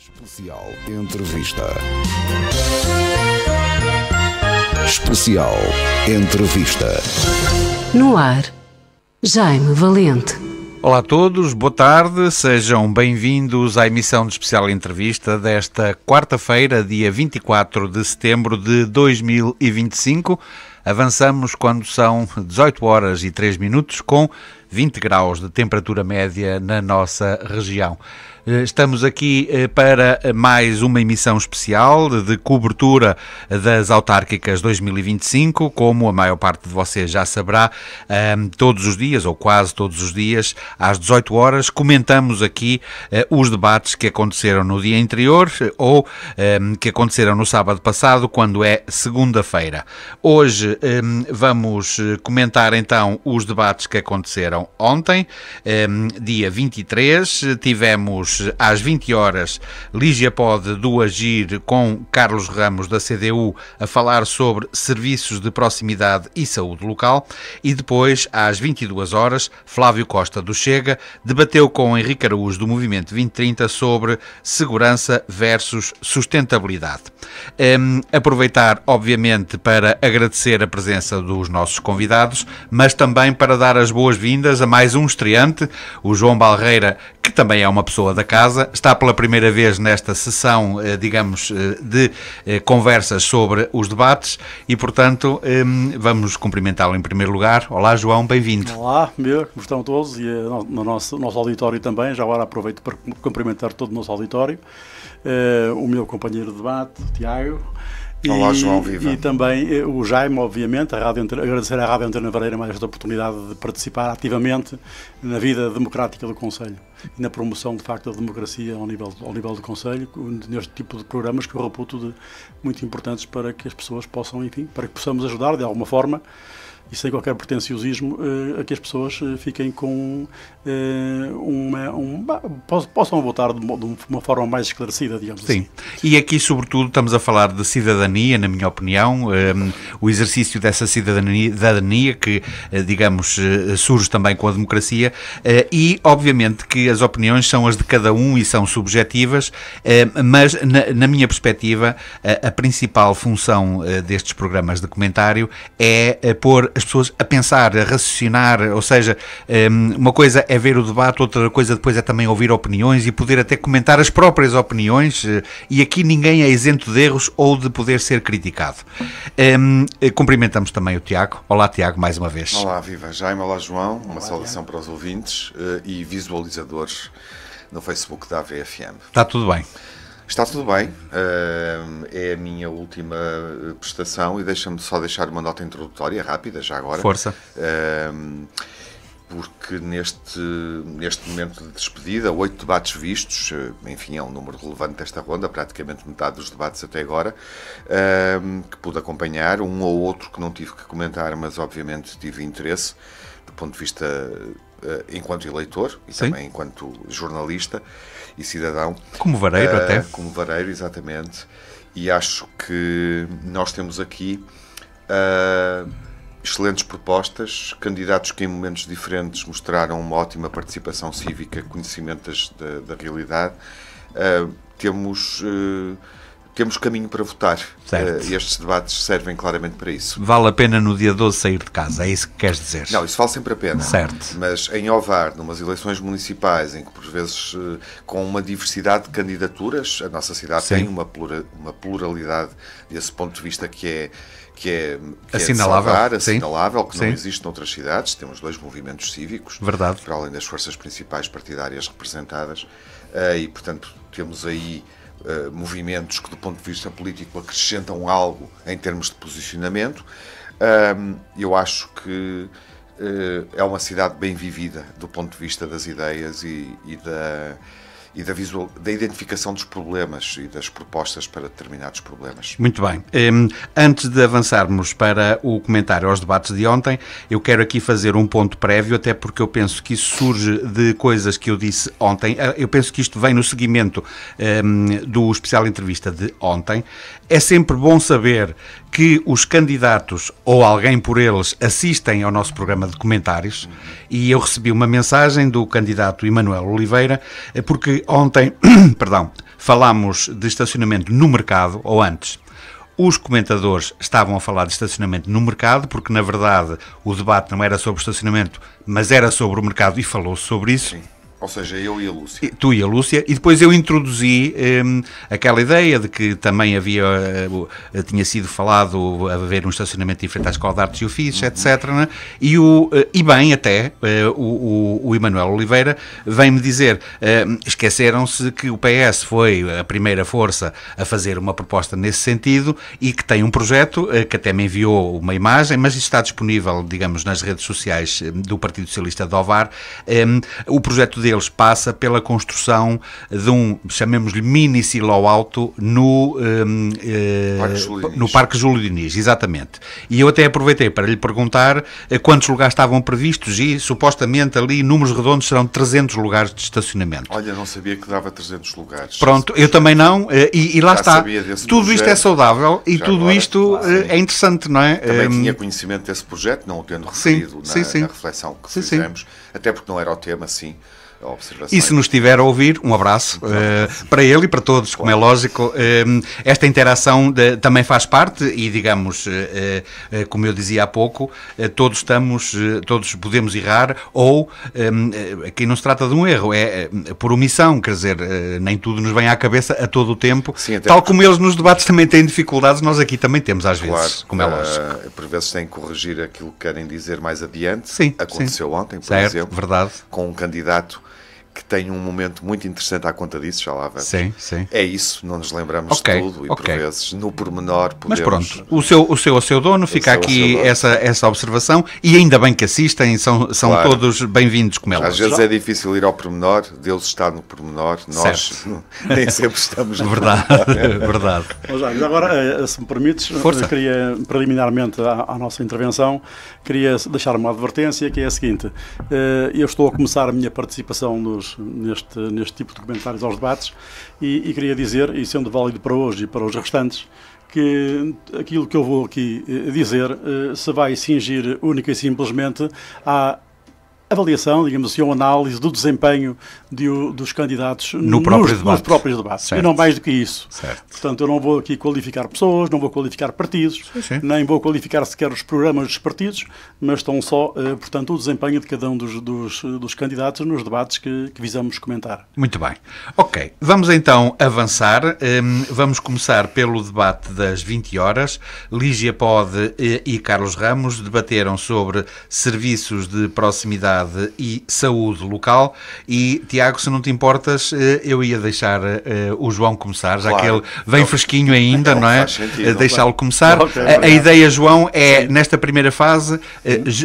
Especial Entrevista. Especial Entrevista. No ar, Jaime Valente. Olá a todos, boa tarde, sejam bem-vindos à emissão de Especial Entrevista desta quarta-feira, dia 24 de setembro de 2025. Avançamos quando são 18 horas e 3 minutos com 20 graus de temperatura média na nossa região. Estamos aqui para mais uma emissão especial de cobertura das autárquicas 2025, como a maior parte de vocês já saberá, todos os dias, ou quase todos os dias, às 18 horas, comentamos aqui os debates que aconteceram no dia anterior ou que aconteceram no sábado passado, quando é segunda-feira. Hoje vamos comentar então os debates que aconteceram ontem, dia 23, tivemos às 20 horas Lígia Pode do Agir com Carlos Ramos da CDU a falar sobre serviços de proximidade e saúde local, e depois às 22 horas Flávio Costa do Chega debateu com Henrique Araújo do Movimento 2030 sobre segurança versus sustentabilidade. Aproveitar obviamente para agradecer a presença dos nossos convidados, mas também para dar as boas-vindas a mais um estreante, o João Balreira, que também é uma pessoa da casa, está pela primeira vez nesta sessão, digamos, de conversas sobre os debates e, portanto, vamos cumprimentá-lo em primeiro lugar. Olá, João, bem-vindo. Olá, como estão todos, e no nosso auditório também. Já agora aproveito para cumprimentar todo o nosso auditório, o meu companheiro de debate, Tiago. Olá, João, viva. E também o Jaime, obviamente, agradecer à Rádio Antena Vareira mais esta oportunidade de participar ativamente na vida democrática do Conselho e na promoção, de facto, da democracia ao nível do Conselho, neste tipo de programas que eu reputo muito importantes para que as pessoas possam, enfim, para que possamos ajudar de alguma forma, e sem qualquer pretenciosismo, a que as pessoas fiquem com possam votar de uma forma mais esclarecida, digamos assim. Sim, e aqui sobretudo estamos a falar de cidadania, na minha opinião, o exercício dessa cidadania que, digamos, surge também com a democracia, e obviamente que as opiniões são as de cada um e são subjetivas, mas na minha perspectiva a principal função destes programas de comentário é pôr as pessoas a pensar, a raciocinar, ou seja, uma coisa é ver o debate, outra coisa depois é também ouvir opiniões e poder até comentar as próprias opiniões, e aqui ninguém é isento de erros ou de poder ser criticado. Cumprimentamos também o Tiago. Olá, Tiago, mais uma vez. Olá, viva Jaime, olá João, uma saudação para os ouvintes e visualizadores no Facebook da AVFM. Está tudo bem? Está tudo bem, é a minha última prestação e deixa-me só deixar uma nota introdutória rápida, já agora. Força. Porque neste momento de despedida, 8 debates vistos, enfim, é um número relevante desta ronda, praticamente metade dos debates até agora, que pude acompanhar, um ou outro que não tive que comentar, mas obviamente tive interesse, do ponto de vista enquanto eleitor e Sim. também enquanto jornalista e cidadão. Como vareiro até. Como vareiro, exatamente. E acho que nós temos aqui excelentes propostas, candidatos que em momentos diferentes mostraram uma ótima participação cívica, conhecimento da realidade. Temos caminho para votar. Estes debates servem claramente para isso. Vale a pena no dia 12 sair de casa, é isso que queres dizer? Não, isso vale sempre a pena. Certo. Mas em Ovar, numas eleições municipais, em que por vezes, com uma diversidade de candidaturas, a nossa cidade Sim. tem uma pluralidade desse ponto de vista que é assinalável, que Sim. não existe noutras cidades. Temos 2 movimentos cívicos, Verdade. para além das forças principais partidárias representadas, e portanto temos aí movimentos que do ponto de vista político acrescentam algo em termos de posicionamento. Eu acho que é uma cidade bem vivida do ponto de vista das ideias e da identificação dos problemas e das propostas para determinados problemas. Muito bem. Antes de avançarmos para o comentário aos debates de ontem, eu quero aqui fazer um ponto prévio, até porque eu penso que isso surge de coisas que eu disse ontem. Eu penso que isto vem no seguimento do especial entrevista de ontem. É sempre bom saber que os candidatos ou alguém por eles assistem ao nosso programa de comentários, e eu recebi uma mensagem do candidato Emanuel Oliveira, porque ontem, falámos de estacionamento no mercado, ou antes. Os comentadores estavam a falar de estacionamento no mercado, porque na verdade o debate não era sobre estacionamento, mas era sobre o mercado e falou-se sobre isso. Sim. Ou seja, eu e a Lúcia. Tu e a Lúcia, e depois eu introduzi aquela ideia de que também tinha sido falado haver um estacionamento diferente à Escola de Artes e Ofícios, etc. Né? E bem até, o Emanuel Oliveira vem-me dizer, esqueceram-se que o PS foi a primeira força a fazer uma proposta nesse sentido e que tem um projeto, que até me enviou uma imagem, mas está disponível, digamos, nas redes sociais do Partido Socialista de Ovar. O projeto deles passa pela construção de um, chamemos-lhe mini silo alto no Parque Júlio Diniz, exatamente. E eu até aproveitei para lhe perguntar quantos lugares estavam previstos e supostamente ali, números redondos, serão 300 lugares de estacionamento. Olha, não sabia que dava 300 lugares. Pronto, eu também não, e lá está. Tudo isto é saudável e tudo agora, isto é interessante, não é? Também tinha conhecimento desse projeto, não o tendo referido na reflexão que fizemos, até porque não era o tema, sim. E se nos estiver a ouvir, um abraço para ele e para todos, como é lógico. Esta interação também faz parte e, digamos, como eu dizia há pouco, todos podemos errar ou aqui não se trata de um erro, é por omissão, quer dizer, nem tudo nos vem à cabeça a todo o tempo. Sim, tal como eles nos debates também têm dificuldades, nós aqui também temos às vezes, como é lógico. Por vezes têm que corrigir aquilo que querem dizer mais adiante. Sim, aconteceu ontem, por exemplo, verdade. Com um candidato que tem um momento muito interessante à conta disso, já lá vamos. Sim, sim. É isso, não nos lembramos de tudo e por vezes no pormenor podemos... Mas pronto, o seu dono, fica aqui essa observação e ainda bem que assistem, são claro. Todos bem-vindos como elas. Às vezes é difícil ir ao pormenor, Deus está no pormenor, nós nem sempre estamos no pormenor. Verdade. Agora, se me permites, queria, preliminarmente à nossa intervenção, queria deixar uma advertência que é a seguinte, eu estou a começar a minha participação neste tipo de comentários aos debates e queria dizer, e sendo válido para hoje e para os restantes, que aquilo que eu vou aqui dizer se vai cingir única e simplesmente à avaliação, digamos assim, ou análise do desempenho dos candidatos nos próprios debates. Certo. E não mais do que isso. Certo. Portanto, eu não vou aqui qualificar pessoas, não vou qualificar partidos, nem vou qualificar sequer os programas dos partidos, mas estão só, portanto, o desempenho de cada um dos candidatos nos debates que visamos comentar. Muito bem. Ok, vamos então avançar. Vamos começar pelo debate das 20 horas. Lígia Pode e Carlos Ramos debateram sobre serviços de proximidade e saúde local e, Tiago, se não te importas, eu ia deixar o João começar, já que ele vem fresquinho ainda, não é? Deixá-lo começar. A ideia, João, é, nesta primeira fase,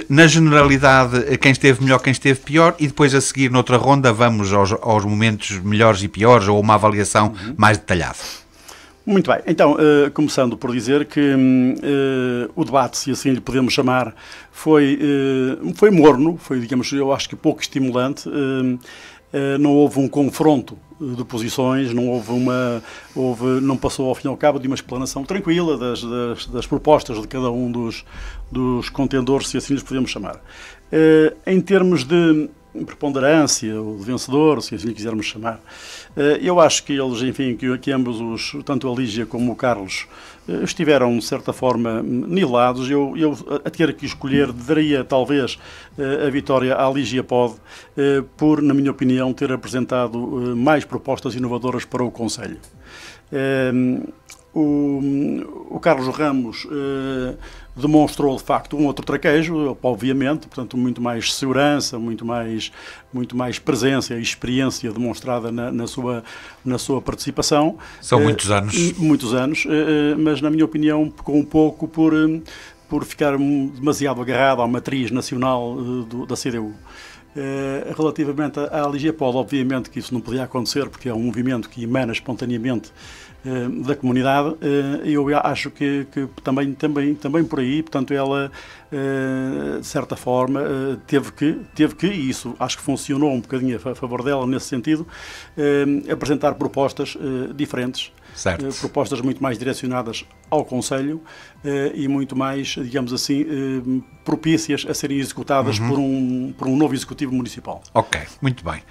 na generalidade, quem esteve melhor, quem esteve pior, e depois a seguir, noutra ronda, vamos aos momentos melhores e piores, ou uma avaliação mais detalhada. Muito bem, então, começando por dizer que o debate, se assim lhe podemos chamar, foi morno, foi, digamos, eu acho que pouco estimulante, não houve um confronto de posições, não passou ao fim e ao cabo de uma explanação tranquila das propostas de cada um dos contendores, se assim lhes podemos chamar. Em termos de preponderância, ou de vencedor, se assim lhe quisermos chamar, eu acho que eles, enfim, que ambos, tanto a Lígia como o Carlos, estiveram, de certa forma, nilados. Eu a ter que escolher, daria, talvez, a vitória à Lígia Pode, por, na minha opinião, ter apresentado mais propostas inovadoras para o Conselho. O Carlos Ramos demonstrou, de facto, um outro traquejo, obviamente, portanto, muito mais segurança, muito mais presença e experiência demonstrada na sua participação. São muitos anos. Muitos anos, mas, na minha opinião, pecou um pouco por ficar demasiado agarrado à matriz nacional da CDU. Relativamente à Lígia Pode, obviamente que isso não podia acontecer, porque é um movimento que emana espontaneamente da comunidade. Eu acho que também por aí, portanto, ela, de certa forma, teve que, e isso acho que funcionou um bocadinho a favor dela nesse sentido, apresentar propostas diferentes. Certo. Propostas muito mais direcionadas ao Conselho e muito mais, digamos assim, propícias a serem executadas por um novo Executivo Municipal. Ok, muito bem.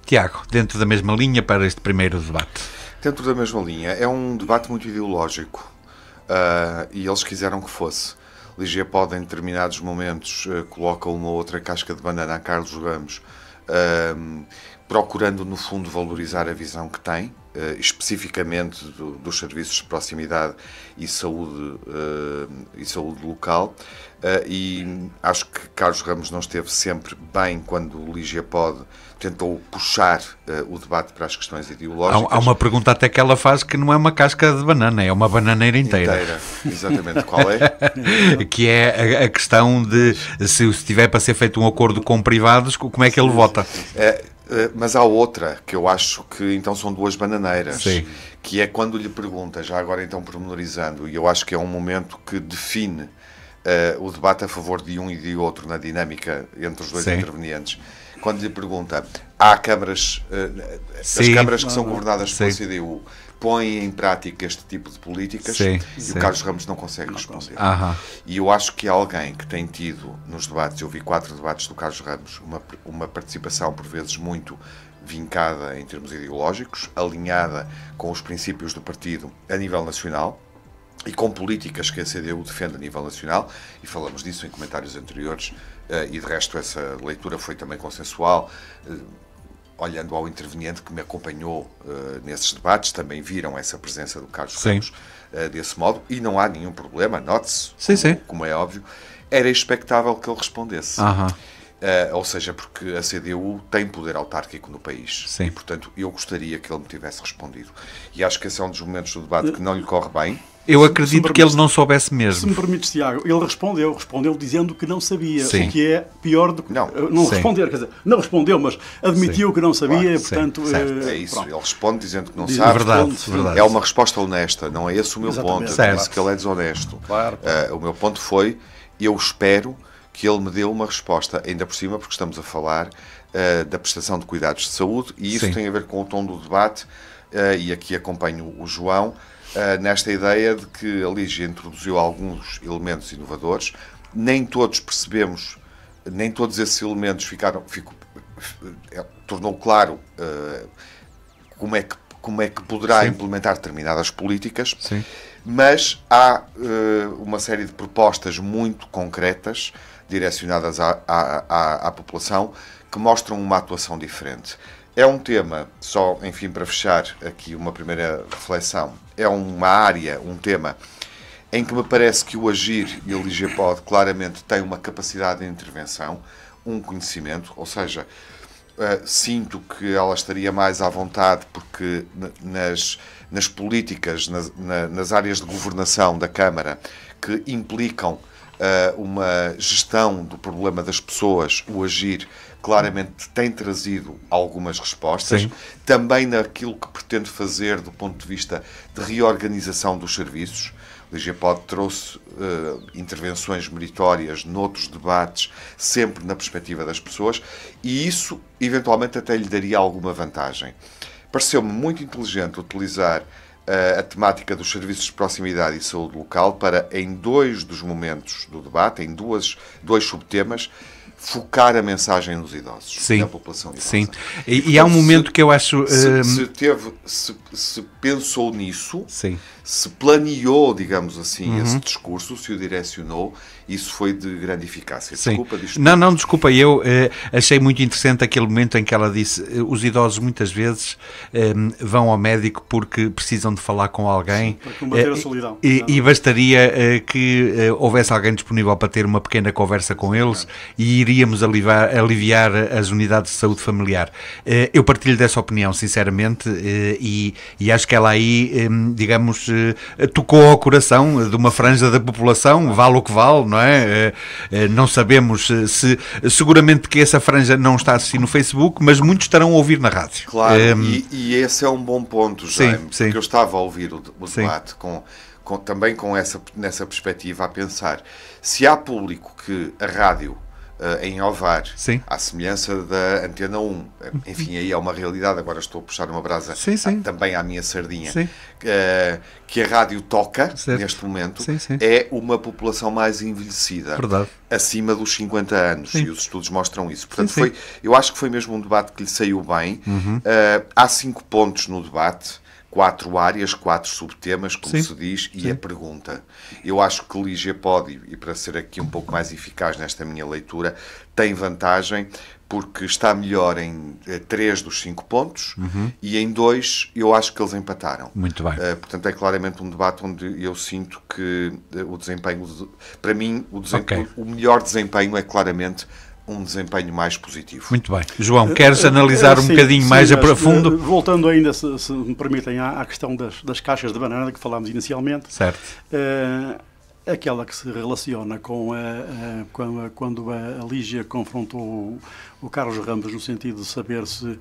Tiago, dentro da mesma linha para este primeiro debate. Dentro da mesma linha, é um debate muito ideológico e eles quiseram que fosse. Ligia Pod, em determinados momentos, coloca uma ou outra casca de banana a Carlos Ramos, procurando, no fundo, valorizar a visão que tem, especificamente dos serviços de proximidade e saúde local. E acho que Carlos Ramos não esteve sempre bem quando Ligia Pod tentou puxar o debate para as questões ideológicas. Há uma pergunta até que ela faz que não é uma casca de banana, é uma bananeira inteira. Exatamente. Qual é? Que é a questão de se tiver para ser feito um acordo com privados, como é que ele vota? Mas há outra, que eu acho que então são duas bananeiras, Sim. Que é quando lhe pergunta, já agora então pormenorizando, e eu acho que é um momento que define o debate a favor de um e de outro na dinâmica entre os dois Sim. intervenientes. Quando lhe pergunta, há câmaras, as câmaras que são governadas pela CDU põem em prática este tipo de políticas? Sim. E o Carlos Ramos não consegue responder. Aham. E eu acho que alguém que tem tido nos debates, eu vi 4 debates do Carlos Ramos, uma participação por vezes muito vincada em termos ideológicos, alinhada com os princípios do partido a nível nacional e com políticas que a CDU defende a nível nacional, e falamos disso em comentários anteriores, e de resto essa leitura foi também consensual. Olhando ao interveniente que me acompanhou nesses debates, também viram essa presença do Carlos Ramos desse modo, e não há nenhum problema, note-se, como é óbvio, era expectável que ele respondesse. Ou seja, porque a CDU tem poder autárquico no país. Sim. E, portanto, eu gostaria que ele me tivesse respondido. E acho que esse é um dos momentos do debate que não lhe corre bem. Eu acredito que ele não soubesse mesmo. Se me permites, Tiago, ele respondeu dizendo que não sabia, Sim. o que é pior do que não responder, quer dizer, não respondeu, mas admitiu que não sabia, portanto... É isso, ele responde dizendo que não sabe. Verdade. É uma resposta honesta, não é esse o meu ponto. Certo. Disse que ele é desonesto. Claro. O meu ponto foi, eu espero que ele me dê uma resposta, ainda por cima, porque estamos a falar da prestação de cuidados de saúde, e isso tem a ver com o tom do debate, e aqui acompanho o João, nesta ideia de que a Ligia introduziu alguns elementos inovadores, nem todos percebemos, nem todos esses elementos tornou claro como é que poderá implementar determinadas políticas, mas há uma série de propostas muito concretas direcionadas à população que mostram uma atuação diferente. É um tema, só, enfim, para fechar aqui uma primeira reflexão, é uma área, um tema em que me parece que o Agir e a Ligia Pod claramente têm uma capacidade de intervenção, um conhecimento, ou seja, sinto que ela estaria mais à vontade porque nas políticas, nas áreas de governação da Câmara que implicam uma gestão do problema das pessoas, o Agir claramente tem trazido algumas respostas, também naquilo que pretende fazer do ponto de vista de reorganização dos serviços. Ligia Pod trouxe intervenções meritórias noutros debates, sempre na perspectiva das pessoas, e isso eventualmente até lhe daria alguma vantagem. Pareceu-me muito inteligente utilizar a temática dos serviços de proximidade e saúde local para, em 2 dos momentos do debate, em dois subtemas, focar a mensagem nos idosos, na população idosa. Sim. E há um momento que eu acho... Se pensou nisso, se planeou, digamos assim, esse discurso, se o direcionou, isso foi de grande eficácia. Desculpa disto. Não, desculpa, eu achei muito interessante aquele momento em que ela disse os idosos muitas vezes vão ao médico porque precisam de falar com alguém. Para combater a solidão. E bastaria que houvesse alguém disponível para ter uma pequena conversa com eles e iríamos aliviar as unidades de saúde familiar. Eu partilho dessa opinião, sinceramente, e acho que ela aí, digamos, tocou ao coração de uma franja da população, vale o que vale, não é? Não sabemos se... Seguramente que essa franja não está assim no Facebook, mas muitos estarão a ouvir na rádio. Claro, e esse é um bom ponto, Jaime, porque eu estava a ouvir o debate também nessa perspectiva, a pensar, se há público que a rádio em Ovar, à semelhança da Antena 1, enfim, aí é uma realidade, agora estou a puxar uma brasa também à minha sardinha, que a rádio toca neste momento, é uma população mais envelhecida, acima dos 50 anos, e os estudos mostram isso. Portanto, eu acho que foi mesmo um debate que lhe saiu bem. Há 5 pontos no debate 4 áreas, 4 subtemas, como Sim. se diz, e Sim. a pergunta. Eu acho que Lígia pode, e para ser aqui um pouco mais eficaz nesta minha leitura, tem vantagem porque está melhor em 3 dos 5 pontos e em 2 eu acho que eles empataram. Muito bem. Portanto, é claramente um debate onde eu sinto que o desempenho, para mim, o melhor desempenho é claramente um desempenho mais positivo. Muito bem. João, queres analisar um bocadinho mais a profundo? Voltando ainda, se me permitem, à questão das caixas de banana que falámos inicialmente. Certo. Aquela que se relaciona com quando a Lígia confrontou o Carlos Ramos no sentido de saber se,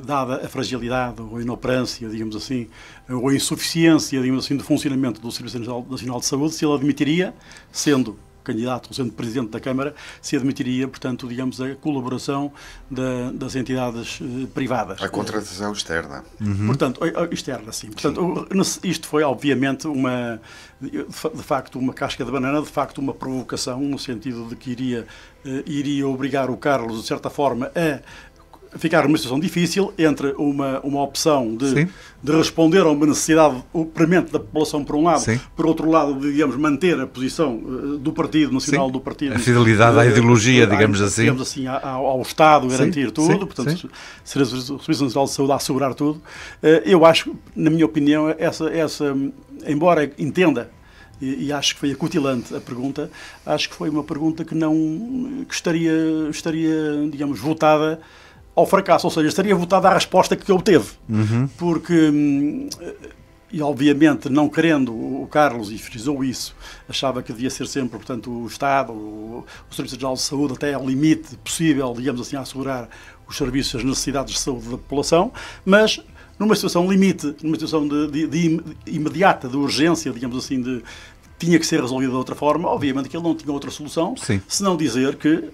dada a fragilidade ou a inoperância, digamos assim, ou a insuficiência, digamos assim, do funcionamento do Serviço Nacional de Saúde, se ele admitiria, sendo candidato ou sendo Presidente da Câmara, se admitiria, portanto, digamos, a colaboração das entidades privadas. A contratação externa. Portanto, externa, sim. Portanto, isto foi, obviamente, de facto, uma casca de banana, de facto, uma provocação, no sentido de que iria obrigar o Carlos, de certa forma, a ficar numa situação difícil entre uma opção de responder a uma necessidade premente da população, por um lado, por outro lado, de, digamos, manter a posição do Partido Nacional, do Partido... A fidelidade à ideologia, digamos assim. Digamos assim, ao Estado garantir tudo, portanto, ser o Serviço Nacional de Saúde a assegurar tudo. Eu acho, na minha opinião, embora entenda, e acho que foi acutilante a pergunta, acho que foi uma pergunta que estaria, digamos, votada ao fracasso, ou seja, estaria votada à resposta que obteve. Porque, e obviamente, não querendo o Carlos, e frisou isso, achava que devia ser sempre, portanto, o Estado, o Serviço Nacional de Saúde, até ao limite possível, digamos assim, a assegurar os serviços, as necessidades de saúde da população, mas numa situação limite, numa situação de imediata, de urgência, digamos assim, tinha que ser resolvido de outra forma, obviamente que ele não tinha outra solução, senão dizer que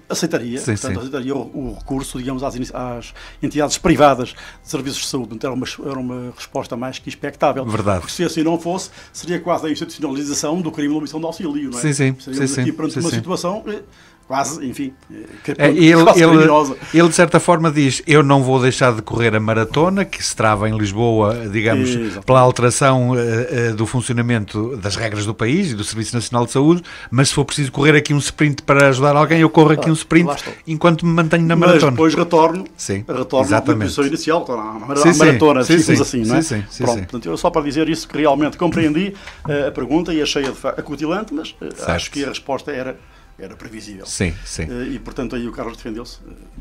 aceitaria, aceitaria o recurso, digamos, às entidades privadas de serviços de saúde. Então, era uma resposta mais que expectável. Verdade. Porque se assim não fosse, seria quase a institucionalização do crime de omissão de auxílio, não é? Seríamos aqui perante uma situação... quase, enfim, quase criminosa. Ele, de certa forma, diz: eu não vou deixar de correr a maratona, que se trava em Lisboa, digamos, pela alteração do funcionamento das regras do país e do Serviço Nacional de Saúde, mas se for preciso correr aqui um sprint para ajudar alguém, eu corro aqui um sprint enquanto me mantenho na maratona. Mas depois retorno à posição inicial, à maratona, digamos assim, não é? Pronto, portanto, eu só para dizer isso, que realmente compreendi a pergunta e achei acutilante, mas acho que a resposta era previsível. E, portanto, aí o Carlos defendeu-se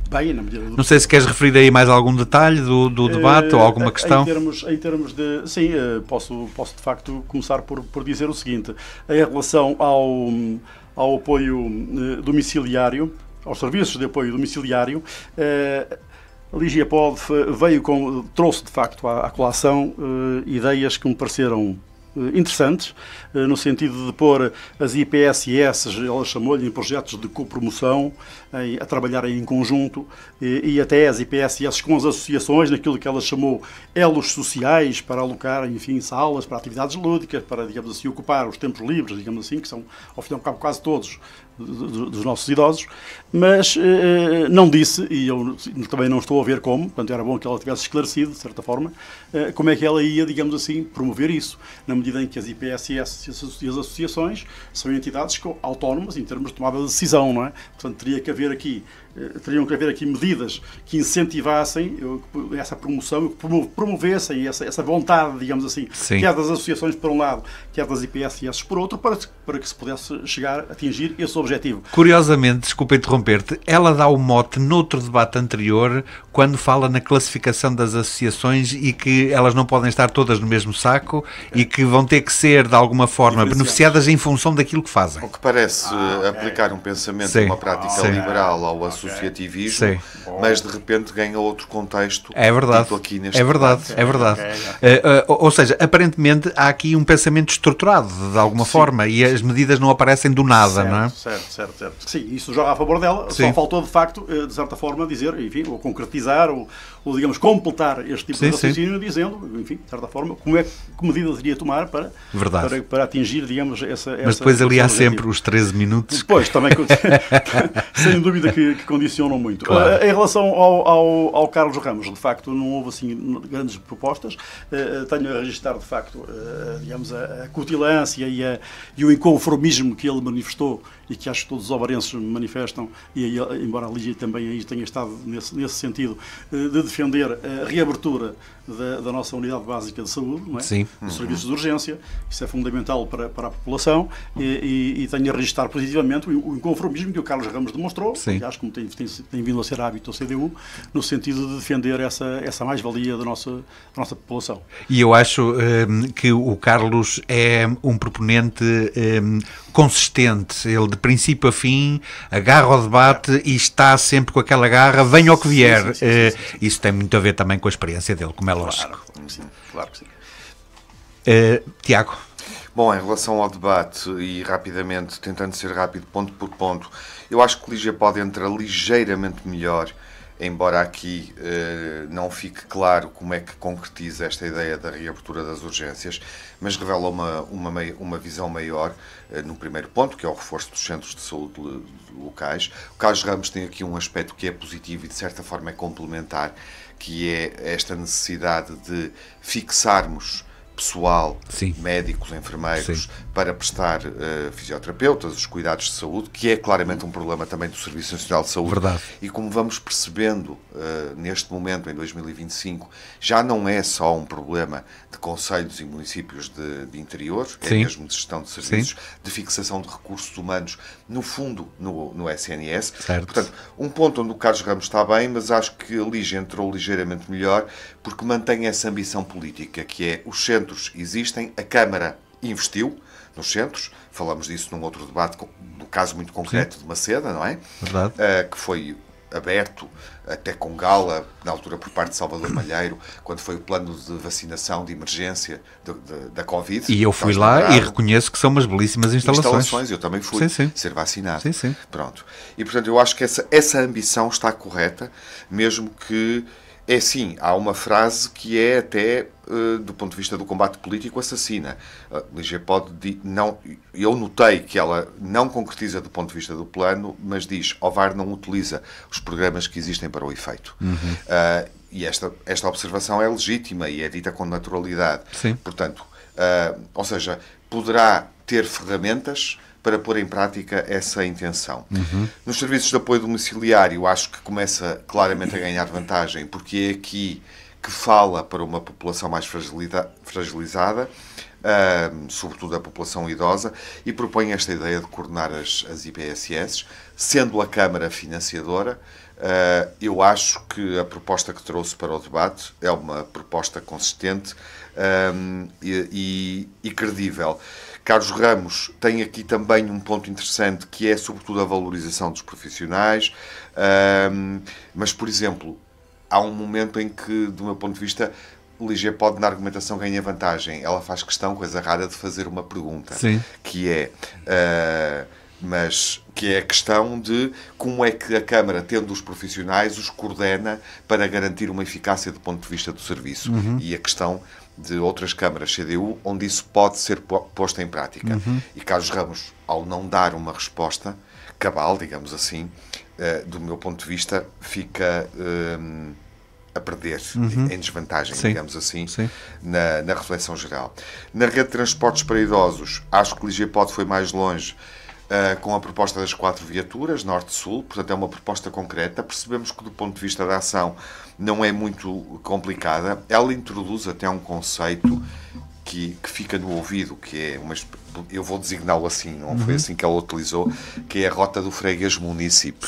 bem, na medida do... Não sei se queres referir aí mais algum detalhe do debate ou alguma questão. Em termos de... Sim, posso de facto começar por dizer o seguinte. Em relação ao apoio domiciliário, aos serviços de apoio domiciliário, a Lígia Pode trouxe, de facto, à colação ideias que me pareceram interessantes, no sentido de pôr as IPSS, ela chamou-lhe, em projetos de copromoção, a trabalharem em conjunto, e até as IPSS com as associações, naquilo que ela chamou elos sociais, para alocar, enfim, salas para atividades lúdicas, para, digamos assim, ocupar os tempos livres, digamos assim, que são, ao fim e ao cabo, quase todos dos nossos idosos, mas não disse, e eu também não estou a ver como, portanto era bom que ela tivesse esclarecido, de certa forma, como é que ela ia, digamos assim, promover isso, na medida em que as IPSS e as associações são entidades autónomas em termos de tomada de decisão, não é? Portanto, teriam que haver aqui medidas que incentivassem essa promoção, que promovessem essa vontade, digamos assim, quer das associações por um lado, quer das IPSS por outro, para que se pudesse chegar a atingir esse objetivo. Curiosamente, desculpa interromper-te, ela dá o mote noutro debate anterior, quando fala na classificação das associações e que elas não podem estar todas no mesmo saco e que vão ter que ser, de alguma forma, beneficiadas em função daquilo que fazem. O que parece aplicar um pensamento, uma prática liberal ao associativismo, mas de repente ganha outro contexto. É verdade, é verdade. Ou seja, aparentemente há aqui um pensamento estruturado, de alguma forma, e as medidas não aparecem do nada, não é? Certo. Sim, isso joga a favor dela, só faltou, de facto, de certa forma, dizer, enfim, ou concretizar, digamos, completar este tipo de Sim, sim. raciocínio, dizendo, enfim, de certa forma, que medidas iria tomar para atingir, digamos, essa... Mas depois ali há objetivo. sempre os 13 minutos. Depois, também, sem dúvida que condicionam muito. Claro. Em relação ao Carlos Ramos, de facto, não houve assim grandes propostas. Tenho a registrar, de facto, digamos, a cutilância e o inconformismo que ele manifestou e que acho que todos os alvarenses manifestam, e embora a Lígia também aí tenha estado nesse sentido, de defender a reabertura da nossa unidade básica de saúde, não é? Sim. Dos serviços de urgência. Isso é fundamental para a população e tenho a registrar positivamente o inconformismo que o Carlos Ramos demonstrou, aliás, como tem vindo a ser hábito ao CDU, no sentido de defender essa mais-valia da nossa população. E eu acho que o Carlos é um proponente consistente. Ele, de princípio a fim, agarra o debate e está sempre com aquela garra, venha o que vier. Sim. Isso tem muito a ver também com a experiência dele, como é lógico. Claro que sim. Tiago. Bom, em relação ao debate, e rapidamente, tentando ser rápido, ponto por ponto, eu acho que Lígia pode entrar ligeiramente melhor, embora aqui não fique claro como é que concretiza esta ideia da reabertura das urgências, mas revela uma visão maior no primeiro ponto, que é o reforço dos centros de saúde locais. O Carlos Ramos tem aqui um aspecto que é positivo e de certa forma é complementar, que é esta necessidade de fixarmos pessoal, sim, médicos, enfermeiros, sim, para prestar fisioterapeutas, os cuidados de saúde, que é claramente um problema também do Serviço Nacional de Saúde. Verdade. E como vamos percebendo neste momento, em 2025, já não é só um problema de concelhos e municípios de interior, é sim, mesmo de gestão de serviços, sim, de fixação de recursos humanos, no fundo, no SNS. Certo. Portanto, um ponto onde o Carlos Ramos está bem, mas acho que a Lígia entrou ligeiramente melhor, porque mantém essa ambição política, que é os centros existem, a Câmara investiu nos centros, falamos disso num outro debate, no caso muito concreto, sim, de Maceda, não é? Verdade. Que foi aberto, até com gala, na altura por parte de Salvador Malheiro, quando foi o plano de vacinação de emergência da Covid. E eu fui lá e reconheço que são umas belíssimas instalações. Eu também fui, sim, ser vacinado. Sim, sim. Pronto. E, portanto, eu acho que essa ambição está correta, mesmo que, é sim, há uma frase que é até, do ponto de vista do combate político, assassina. Lígia pode... Não, eu notei que ela não concretiza do ponto de vista do plano, mas diz, Ovar não utiliza os programas que existem para o efeito. Uhum. E esta observação é legítima e é dita com naturalidade. Sim. Portanto, ou seja, poderá ter ferramentas para pôr em prática essa intenção. Uhum. Nos serviços de apoio domiciliário, acho que começa claramente a ganhar vantagem, porque é aqui que fala para uma população mais fragilizada, sobretudo a população idosa, e propõe esta ideia de coordenar as IPSS, sendo a Câmara financiadora. Eu acho que a proposta que trouxe para o debate é uma proposta consistente e credível. Carlos Ramos tem aqui também um ponto interessante, que é sobretudo a valorização dos profissionais, mas, por exemplo, há um momento em que, do meu ponto de vista, Lígia pode, na argumentação, ganhar vantagem. Ela faz questão, coisa rara, de fazer uma pergunta, sim, que é a questão de como é que a Câmara, tendo os profissionais, os coordena para garantir uma eficácia do ponto de vista do serviço. Uhum. E a questão de outras câmaras CDU, onde isso pode ser posto em prática. Uhum. E Carlos Ramos, ao não dar uma resposta cabal, digamos assim, do meu ponto de vista, fica a perder, em desvantagem, sim, digamos assim, sim, na reflexão geral. Na rede de transportes para idosos, acho que Lígia Pode foi mais longe, com a proposta das 4 viaturas, norte-sul, portanto é uma proposta concreta. Percebemos que, do ponto de vista da ação, não é muito complicada. Ela introduz até um conceito que fica no ouvido, que é eu vou designá-lo assim, não foi assim que ela utilizou, que é a rota do freguês munícipe,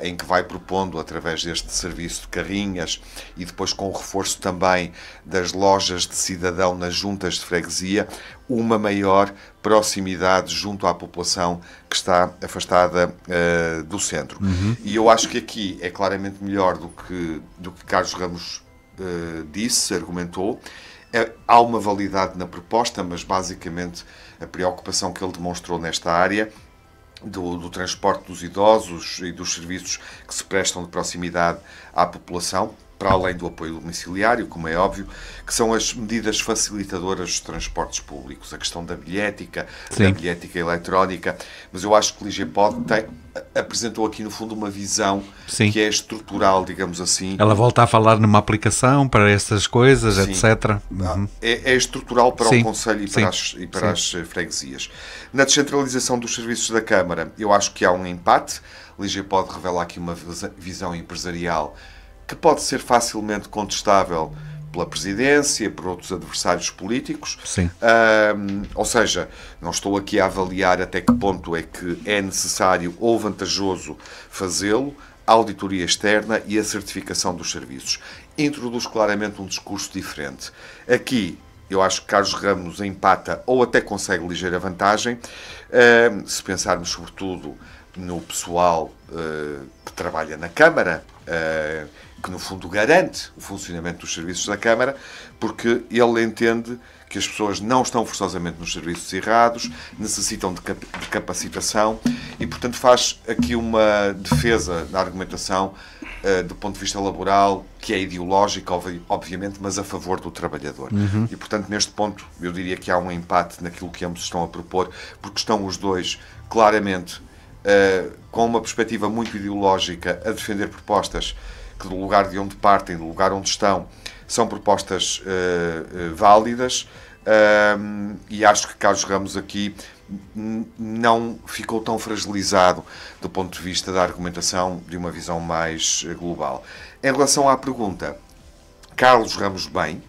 em que vai propondo, através deste serviço de carrinhas e depois com o reforço também das lojas de cidadão nas juntas de freguesia, uma maior proximidade junto à população que está afastada do centro. E eu acho que aqui é claramente melhor do que Carlos Ramos disse, argumentou. Há uma validade na proposta, mas basicamente a preocupação que ele demonstrou nesta área do transporte dos idosos e dos serviços que se prestam de proximidade à população para além do apoio domiciliário, como é óbvio, que são as medidas facilitadoras dos transportes públicos, a questão da bilhética eletrónica, mas eu acho que o LIGEPOD apresentou aqui, no fundo, uma visão que é estrutural, digamos assim. Ela volta a falar numa aplicação para essas coisas, etc. É estrutural para o Conselho e para as freguesias. Na descentralização dos serviços da Câmara, eu acho que há um empate. O LIGEPOD revela aqui uma visão empresarial que pode ser facilmente contestável pela presidência, por outros adversários políticos. Ou seja, não estou aqui a avaliar até que ponto é que é necessário ou vantajoso fazê-lo, a auditoria externa e a certificação dos serviços. Introduz claramente um discurso diferente. Aqui, eu acho que Carlos Ramos empata ou até consegue ligeira vantagem, se pensarmos sobretudo no pessoal que trabalha na Câmara, que no fundo garante o funcionamento dos serviços da Câmara, porque ele entende que as pessoas não estão forçosamente nos serviços errados, necessitam de capacitação e, portanto, faz aqui uma defesa da argumentação do ponto de vista laboral, que é ideológica, obviamente, mas a favor do trabalhador. E, portanto, neste ponto, eu diria que há um empate naquilo que ambos estão a propor, porque estão os dois claramente com uma perspectiva muito ideológica a defender propostas que, do lugar de onde partem, do lugar onde estão, são propostas válidas, e acho que Carlos Ramos aqui não ficou tão fragilizado do ponto de vista da argumentação de uma visão mais global. Em relação à pergunta, Carlos Ramos bem,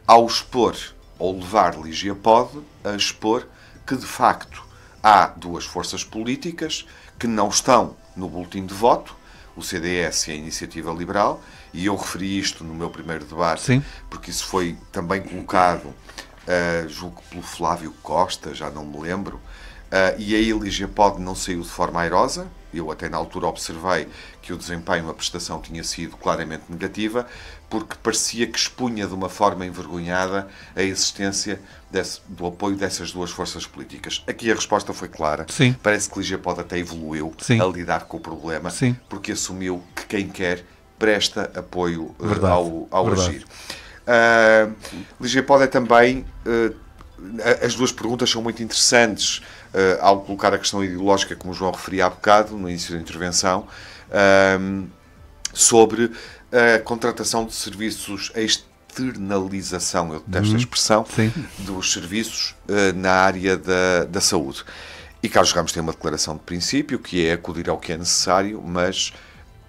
ao expor ou levar LIGEPOD a expor que, de facto, há duas forças políticas que não estão no boletim de voto, o CDS e a Iniciativa Liberal, e eu referi isto no meu primeiro debate, porque isso foi também colocado, julgo pelo Flávio Costa, já não me lembro, e aí a LIGEPOD não saiu de forma airosa. Eu até na altura observei que o desempenho, a prestação tinha sido claramente negativa, porque parecia que expunha de uma forma envergonhada a existência do apoio dessas duas forças políticas. Aqui a resposta foi clara. Parece que a LIGEPOD até evoluiu a lidar com o problema, porque assumiu que quem quer presta apoio ao agir. LIGEPOD é também... as duas perguntas são muito interessantes ao colocar a questão ideológica, como o João referia há bocado, no início da intervenção, sobre a contratação de serviços, a externalização, eu detesto a expressão, dos serviços na área da saúde. E Carlos Ramos tem uma declaração de princípio, que é acudir ao que é necessário, mas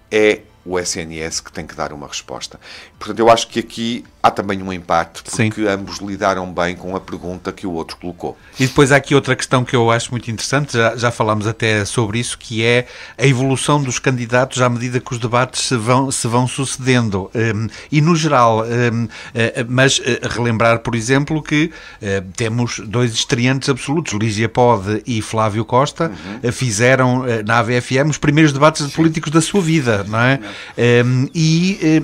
é o SNS que tem que dar uma resposta. Portanto, eu acho que aqui há também um empate, porque ambos lidaram bem com a pergunta que o outro colocou. E depois há aqui outra questão que eu acho muito interessante, já falámos até sobre isso, que é a evolução dos candidatos à medida que os debates se vão sucedendo. E no geral, mas relembrar, por exemplo, que temos dois estreantes absolutos, LIGEPOD e Flávio Costa, fizeram na AVFM os primeiros debates de políticos da sua vida, não é?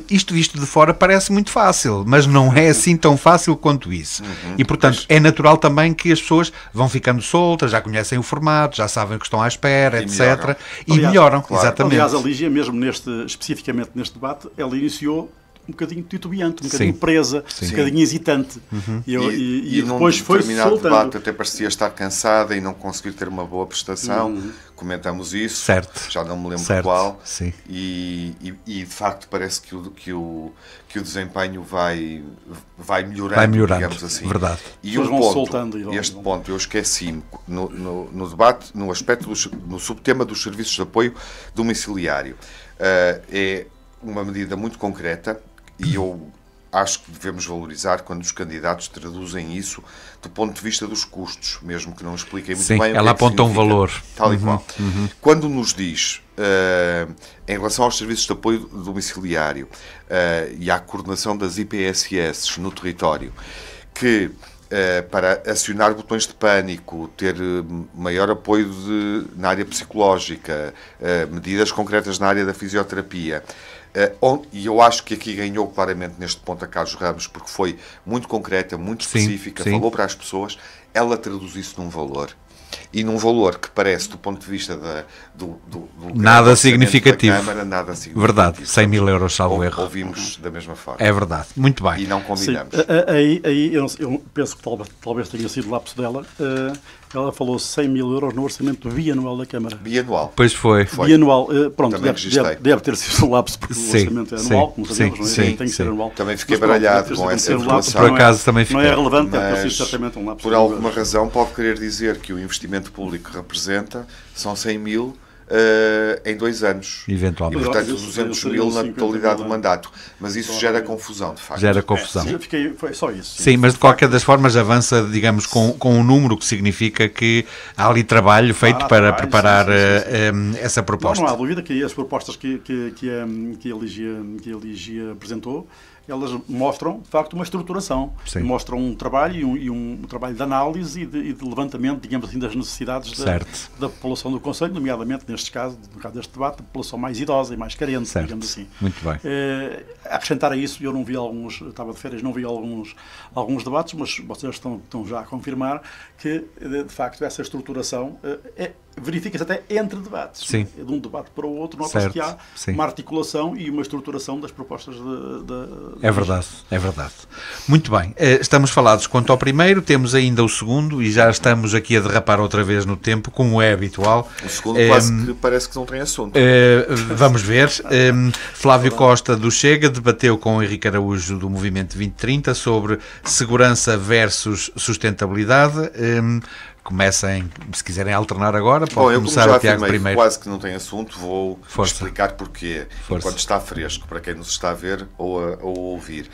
Isto visto de fora parece muito fácil, mas não é assim tão fácil quanto isso. E, portanto, é natural também que as pessoas vão ficando soltas, já conhecem o formato, já sabem o que estão à espera, etc. E melhoram, exatamente. Aliás, a Lígia, mesmo especificamente neste debate, ela iniciou um bocadinho titubeante, um bocadinho presa, um bocadinho hesitante. E depois foi soltando. Debate até parecia estar cansada e não conseguir ter uma boa prestação. Comentamos isso, já não me lembro qual. E de facto parece que o desempenho vai melhorando, digamos assim. Verdade. E este ponto eu esqueci-me no debate, no subtema dos serviços de apoio domiciliário. É uma medida muito concreta, e eu acho que devemos valorizar quando os candidatos traduzem isso do ponto de vista dos custos, mesmo que não expliquem muito bem. Ela aponta um valor. Tal e qual. Quando nos diz, em relação aos serviços de apoio domiciliário e à coordenação das IPSS no território, que para acionar botões de pânico, ter maior apoio na área psicológica, medidas concretas na área da fisioterapia, e eu acho que aqui ganhou claramente neste ponto a Carlos Ramos, porque foi muito concreta, muito específica, falou para as pessoas, ela traduz isso num valor. e num valor que parece, do ponto de vista do nada significativo. Da Câmara, nada significativo. Verdade, 100 mil euros, salvo erro. Ouvimos da mesma forma. É verdade, muito bem. E não combinamos. Sim, aí eu penso que talvez tenha sido o lapso dela. Ela falou 100 mil euros no orçamento bianual da Câmara. Bianual. Pois foi. Bianual, pronto, deve ter sido um lapso, porque o orçamento é anual, como sabemos, não é? Tem que ser anual. Também fiquei baralhado com essa informação. Por acaso também fiquei. Não é relevante, deve ter sido certamente um lapso. Por alguma razão pode querer dizer que o investimento público que representa são 100 mil em 2 anos. Eventualmente. E, portanto, 200 mil na totalidade do mandato. Mas isso gera confusão, de facto. Gera confusão. Foi só isso. Sim, mas de qualquer das formas avança, digamos, com um número que significa que há ali trabalho feito para preparar essa proposta. Não há dúvida que as propostas que a Ligia apresentou, elas mostram, de facto, uma estruturação. Sim. Mostram um trabalho e um trabalho de análise e de levantamento, digamos assim, das necessidades da população do Conselho, nomeadamente, neste caso, no caso deste debate, a população mais idosa e mais carente, certo. Digamos assim. Muito bem. Acrescentar a isso, eu não vi estava de férias, não vi alguns debates, mas vocês estão já a confirmar que, de facto, essa estruturação verifica-se até entre debates. Sim. De um debate para o outro, nota-se que há uma articulação e uma estruturação das propostas É verdade, é verdade. Muito bem, estamos falados quanto ao primeiro, temos ainda o segundo e já estamos aqui a derrapar outra vez no tempo, como é habitual. O segundo quase que parece que não tem assunto. Vamos ver. Flávio Costa do Chega debateu com Henrique Araújo do Movimento 2030 sobre segurança versus sustentabilidade. Comecem, se quiserem alternar agora, pode começar o Tiago primeiro. Quase que não tem assunto, vou explicar porquê. Enquanto está fresco, para quem nos está a ver ou a ouvir,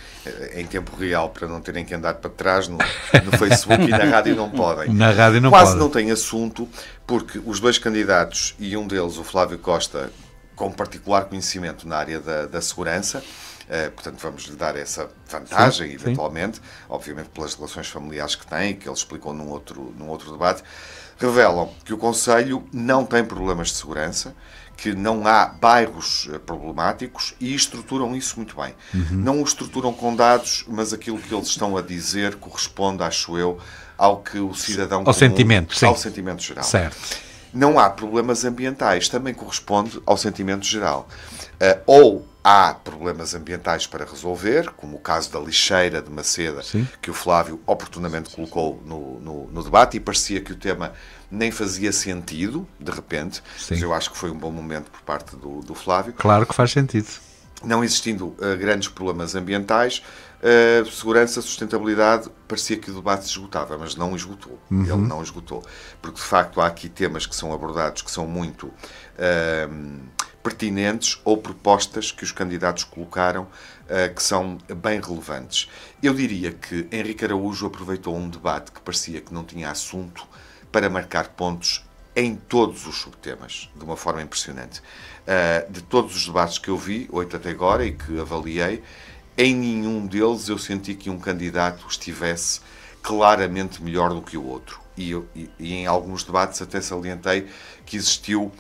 em tempo real, para não terem que andar para trás no Facebook e na rádio não podem. Na rádio não quase podem. Não tem assunto, porque os 2 candidatos, e um deles, o Flávio Costa, com particular conhecimento na área da segurança, portanto vamos lhe dar essa vantagem, sim, eventualmente, sim. Obviamente pelas relações familiares que tem, que ele explicou num outro debate, revelam que o Conselho não tem problemas de segurança, que não há bairros problemáticos e estruturam isso muito bem. Não o estruturam com dados, mas aquilo que eles estão a dizer corresponde, acho eu, ao que o cidadão ao sentimento geral. Certo. Não há problemas ambientais, também corresponde ao sentimento geral. Ou há problemas ambientais para resolver, como o caso da lixeira de Maceda, sim, que o Flávio oportunamente colocou no debate, e parecia que o tema nem fazia sentido, de repente, sim, mas eu acho que foi um bom momento por parte do Flávio. Claro que faz sentido. Não existindo grandes problemas ambientais, segurança, sustentabilidade, parecia que o debate se esgotava, mas não esgotou. Ele não esgotou. Porque, de facto, há aqui temas que são abordados que são muito pertinentes, ou propostas que os candidatos colocaram que são bem relevantes. Eu diria que Henrique Araújo aproveitou um debate que parecia que não tinha assunto para marcar pontos em todos os subtemas, de uma forma impressionante. De todos os debates que eu vi, 8 até agora, e que avaliei, em nenhum deles eu senti que um candidato estivesse claramente melhor do que o outro. E em alguns debates até salientei que existiu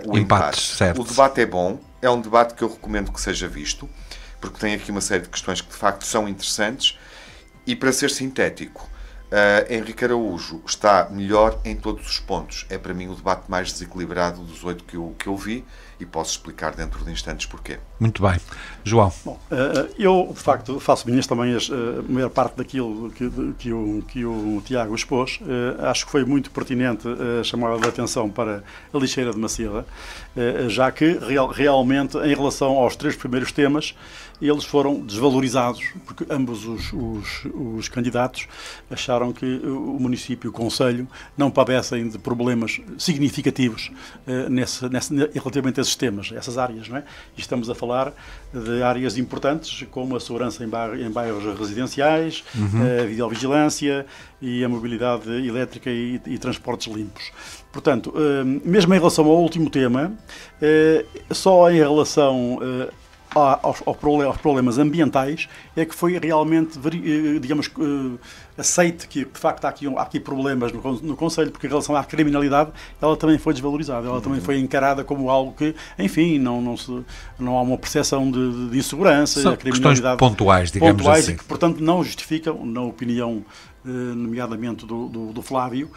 o empate. Certo. O debate é bom, é um debate que eu recomendo que seja visto, porque tem aqui uma série de questões que de facto são interessantes, e para ser sintético, Henrique Araújo está melhor em todos os pontos. É para mim o debate mais desequilibrado dos 8 que eu vi, e posso explicar dentro de instantes porquê. Muito bem. João. Bom, eu, de facto, faço minhas também a maior parte daquilo que o Tiago expôs. Acho que foi muito pertinente chamar a atenção para a lixeira de Maceda, já que realmente, em relação aos 3 primeiros temas, eles foram desvalorizados, porque ambos os candidatos acharam que o município e o Conselho não padecem de problemas significativos relativamente a esses temas, essas áreas, não é? E estamos a falar de áreas importantes, como a segurança em bairros residenciais, a videovigilância e a mobilidade elétrica e transportes limpos. Portanto, mesmo em relação ao último tema, só em relação aos problemas ambientais é que foi realmente, digamos, aceite que de facto há aqui problemas no Conselho, porque em relação à criminalidade ela também foi desvalorizada, ela também foi encarada como algo que, enfim, não há uma percepção de insegurança. São a criminalidade questões pontuais, digamos assim. E que, portanto, não justificam, na opinião nomeadamente do Flávio,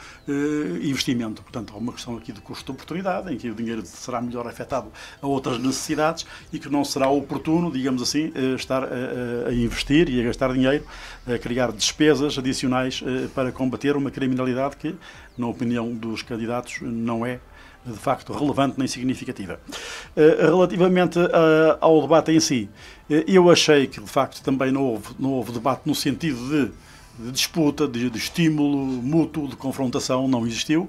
investimento. Portanto, há uma questão aqui de custo de oportunidade, em que o dinheiro será melhor afetado a outras necessidades e que não será oportuno, digamos assim, estar a investir e a gastar dinheiro, a criar despesas adicionais para combater uma criminalidade que, na opinião dos candidatos, não é de facto relevante nem significativa. Relativamente ao debate em si, eu achei que de facto também não houve debate no sentido de disputa, de estímulo mútuo, de confrontação, não existiu,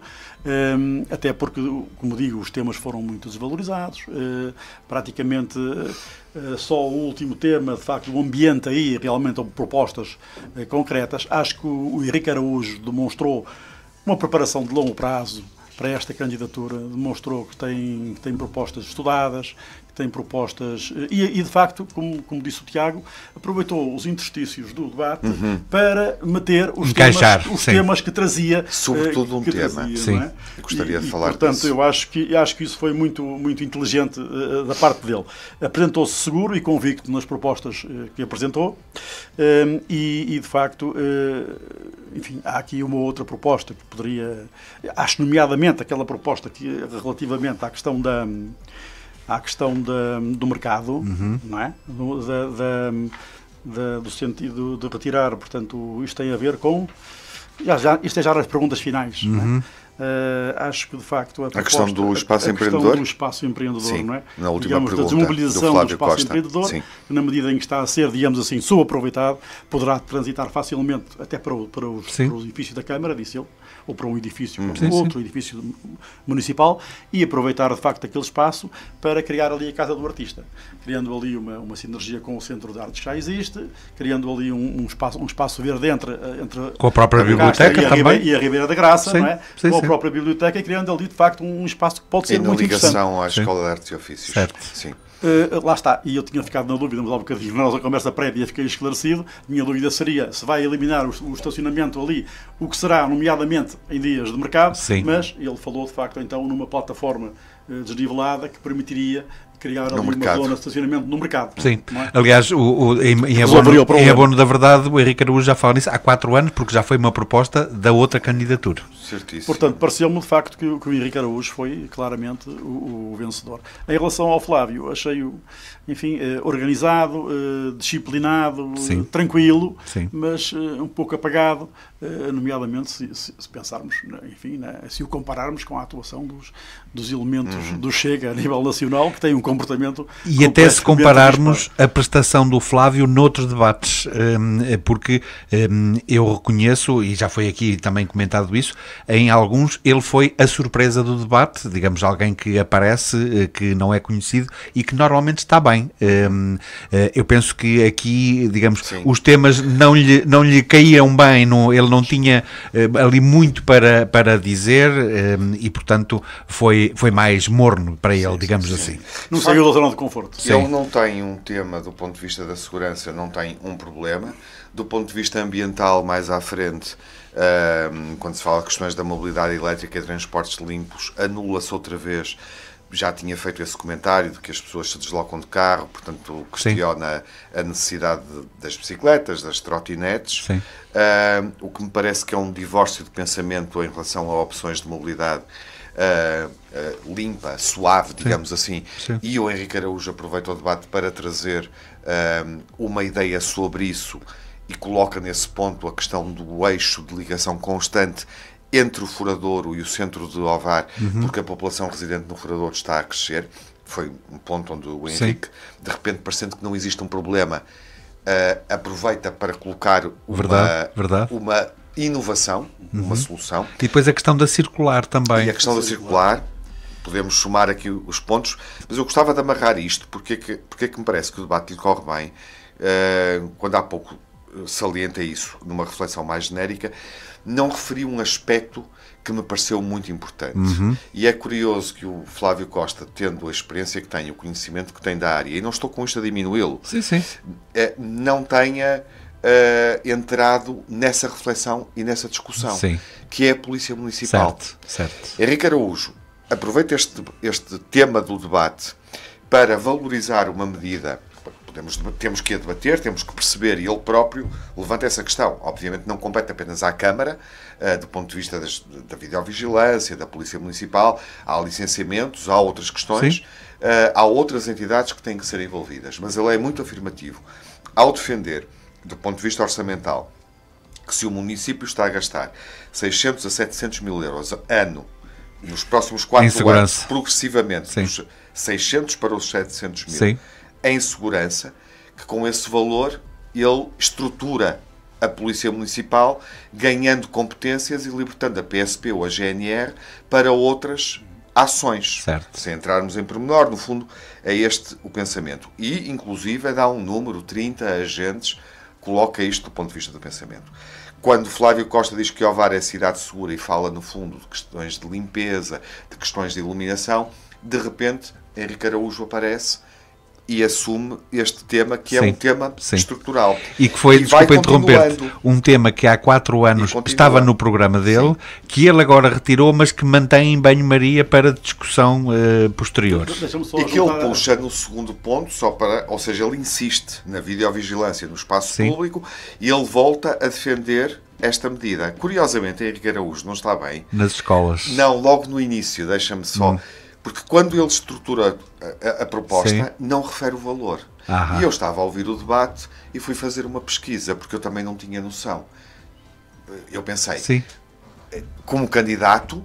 até porque, como digo, os temas foram muito desvalorizados, praticamente só o último tema, de facto, o ambiente aí, realmente houve propostas concretas. Acho que o Henrique Araújo demonstrou uma preparação de longo prazo para esta candidatura, demonstrou que tem propostas estudadas, que tem propostas... E de facto, como disse o Tiago, aproveitou os interstícios do debate para meter os temas que trazia. Sobretudo um tema. Trazia, não é? Eu gostaria de falar portanto, disso. eu acho que isso foi muito, muito inteligente da parte dele. Apresentou-se seguro e convicto nas propostas que apresentou e de facto, enfim, há aqui uma outra proposta que poderia... Acho nomeadamente aquela proposta que relativamente à questão do mercado, não é? Do sentido de retirar, portanto, isto tem a ver com... Isto é já as perguntas finais, não é? Acho que de facto a questão do espaço empreendedor, sim, não é? Na última digamos, pergunta, da desmobilização do espaço Costa. Empreendedor, Sim. que na medida em que está a ser, digamos assim, subaproveitado, poderá transitar facilmente até para os edifícios da Câmara, disse ele, ou para um edifício, outro edifício municipal, e aproveitar de facto aquele espaço para criar ali a Casa do Artista, criando ali uma sinergia com o Centro de Artes que já existe, criando ali um espaço verde entre com a própria biblioteca também e a Ribeira da Graça, não é? Com a própria biblioteca e criando ali de facto um espaço que pode ser muito interessante. Em ligação à Escola de Artes e Ofícios. Certo. Sim. Lá está, e eu tinha ficado na dúvida, mas há um bocadinho na nossa conversa prévia fiquei esclarecido. Minha dúvida seria se vai eliminar o estacionamento ali, o que será, nomeadamente, em dias de mercado, mas ele falou de facto então numa plataforma desnivelada que permitiria criar ali uma zona de estacionamento no mercado. Sim, é? Aliás, em abono da verdade, o Henrique Araújo já fala nisso há 4 anos, porque já foi uma proposta da outra candidatura. Certíssimo. Portanto, pareceu-me de facto que o Henrique Araújo foi claramente o vencedor. Em relação ao Flávio, achei-o, enfim, organizado, disciplinado, tranquilo, mas um pouco apagado, nomeadamente se pensarmos, enfim, se o compararmos com a atuação dos elementos do Chega a nível nacional, que tem um comportamento... E até se compararmos a prestação do Flávio noutros debates, porque eu reconheço, e já foi aqui também comentado isso, em alguns ele foi a surpresa do debate, digamos, alguém que aparece, que não é conhecido e que normalmente está bem. Eu penso que aqui, digamos, os temas não lhe caíam bem, ele não tinha ali muito para dizer e, portanto, foi mais morno para ele, digamos assim. Não saiu da zona de conforto. Ele não tem um tema do ponto de vista da segurança, não tem um problema. Do ponto de vista ambiental, mais à frente, quando se fala de questões da mobilidade elétrica e transportes limpos, anula-se outra vez. Já tinha feito esse comentário de que as pessoas se deslocam de carro, portanto questiona a necessidade das bicicletas, das trotinetes, o que me parece que é um divórcio de pensamento em relação a opções de mobilidade limpa, suave, digamos assim. E o Henrique Araújo aproveita o debate para trazer uma ideia sobre isso e coloca nesse ponto a questão do eixo de ligação constante entre o Furadouro e o centro de Ovar, porque a população residente no Furadouro está a crescer. Foi um ponto onde o Henrique, de repente, parecendo que não existe um problema, aproveita para colocar uma inovação, uma solução. E depois a questão da circular também. E a questão da circular, podemos somar aqui os pontos, mas eu gostava de amarrar isto, porque é que me parece que o debate lhe corre bem, quando há pouco salienta isso, numa reflexão mais genérica, não referi um aspecto que me pareceu muito importante. E é curioso que o Flávio Costa, tendo a experiência que tem, o conhecimento que tem da área, e não estou com isto a diminuí-lo, não tenha entrado nessa reflexão e nessa discussão, que é a Polícia Municipal. Certo. Henrique Araújo aproveita este tema do debate para valorizar uma medida, temos que a debater, temos que perceber, e ele próprio levanta essa questão. Obviamente não compete apenas à Câmara, do ponto de vista da videovigilância, da Polícia Municipal, há licenciamentos, há outras questões, há outras entidades que têm que ser envolvidas, mas ele é muito afirmativo ao defender, do ponto de vista orçamental, que se o município está a gastar 600 a 700 mil euros ano, nos próximos 4 anos, progressivamente, dos 600 para os 700 mil, em segurança, que com esse valor ele estrutura a Polícia Municipal, ganhando competências e libertando a PSP ou a GNR para outras ações. Certo. Se entrarmos em pormenor, no fundo, é este o pensamento. E, inclusive, dá um número, 30 agentes, coloca isto do ponto de vista do pensamento. Quando Flávio Costa diz que Ovar é cidade segura e fala, no fundo, de questões de limpeza, de questões de iluminação, de repente, Henrique Araújo aparece e assume este tema, que é um tema estrutural. E que foi, desculpa interromper-te, um tema que há 4 anos estava no programa dele, que ele agora retirou, mas que mantém em banho-maria para discussão posterior. E que ele puxa no segundo ponto, ou seja, ele insiste na videovigilância no espaço público e ele volta a defender esta medida. Curiosamente, Henrique Araújo não está bem. Nas escolas. Não, logo no início, deixa-me só... Porque quando ele estrutura a proposta, não refere o valor. E eu estava a ouvir o debate e fui fazer uma pesquisa, porque eu também não tinha noção. Eu pensei, como candidato,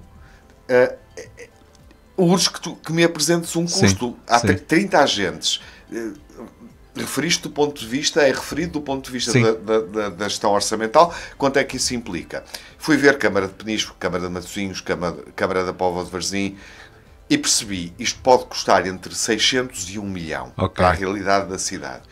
urge que me apresentes um custo. Há 30 agentes. Referiste do ponto de vista, é referido do ponto de vista da gestão orçamental, quanto é que isso implica. Fui ver Câmara de Penisco, Câmara de Matosinhos, Câmara da Póvoa de Varzim, e percebi, isto pode custar entre 600 e 1 milhão para a realidade da cidade.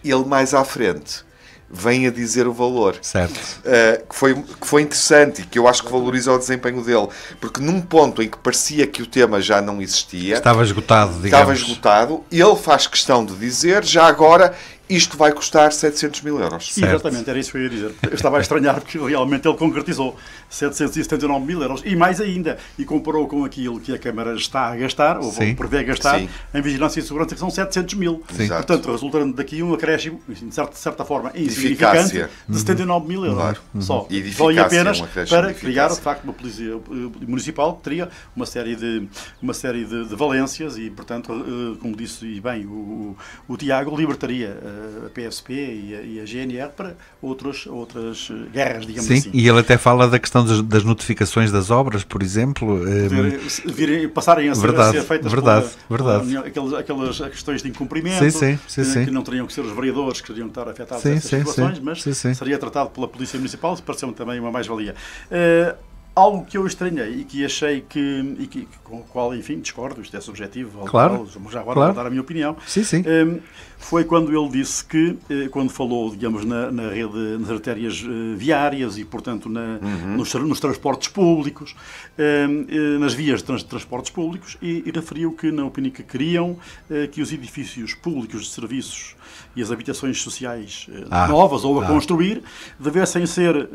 Ele mais à frente vem a dizer o valor. Certo. Que foi interessante e que eu acho que valoriza o desempenho dele. Porque num ponto em que parecia que o tema já não existia... Estava esgotado, digamos. Estava esgotado. Ele faz questão de dizer, já agora... Isto vai custar 700 mil euros. Certo. Exatamente, era isso que eu ia dizer. Eu estava a estranhar porque realmente ele concretizou 779 mil euros e mais ainda. E comparou com aquilo que a Câmara está a gastar, ou prevê gastar, em vigilância e segurança, que são 700 mil. Portanto, resultando daqui um acréscimo, de certa forma, insignificante, de 79 mil euros. Claro. Só. E apenas para criar, de facto, uma polícia municipal que teria uma série de valências e, portanto, como disse bem o Tiago, libertaria a PSP e a GNR para outras guerras, digamos assim. E ele até fala da questão das notificações das obras, por exemplo. Passarem a ser feitas aquelas questões de incumprimento, que não teriam que ser os vereadores que teriam que estar afetados a essas situações, mas seria tratado pela Polícia Municipal, isso pareceu-me também uma mais-valia. Algo que eu estranhei e que achei com o qual, enfim, discordo, isto é subjetivo, já agora vou dar a minha opinião, foi quando ele disse que, quando falou, digamos, na rede, nas artérias viárias e, portanto, nos transportes públicos, nas vias de transportes públicos, e referiu que, na opinião que queriam, que os edifícios públicos de serviços e as habitações sociais novas ou a construir devessem ser,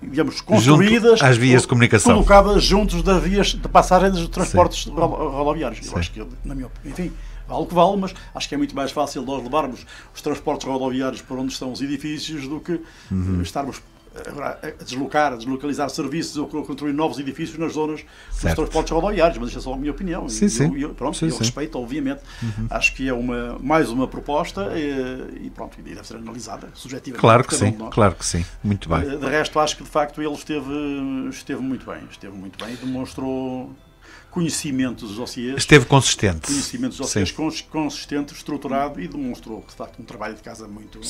digamos, construídas às vias de comunicação, colocadas juntos das vias de passagem dos transportes rodoviários. Eu acho que, na minha opinião, enfim, vale o que vale, mas acho que é muito mais fácil nós levarmos os transportes rodoviários para onde estão os edifícios do que estarmos a deslocalizar serviços ou construir novos edifícios nas zonas dos transportes rodoviários, mas isto é só a minha opinião. Eu respeito, obviamente. Acho que é mais uma proposta e deve ser analisada subjetivamente. Claro que sim. Muito bem. De resto, acho que de facto ele esteve muito bem. Esteve muito bem e demonstrou conhecimento dos dossiês. Esteve consistente. Conhecimento dos dossiês consistente, estruturado e demonstrou, de facto, um trabalho de casa muito